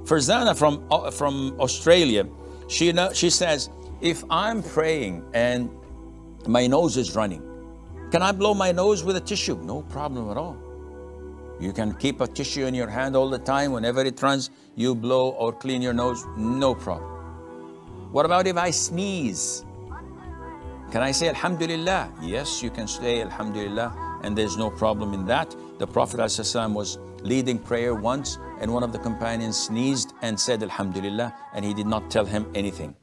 Farzana from Australia, she says, if I'm praying and my nose is running, can I blow my nose with a tissue? No problem at all. You can keep a tissue in your hand all the time. Whenever it runs, you blow or clean your nose, no problem. What about if I sneeze? Can I say Alhamdulillah? Yes, you can say Alhamdulillah, and there's no problem in that. The Prophet ﷺ was leading prayer once, and one of the companions sneezed and said Alhamdulillah, and he did not tell him anything.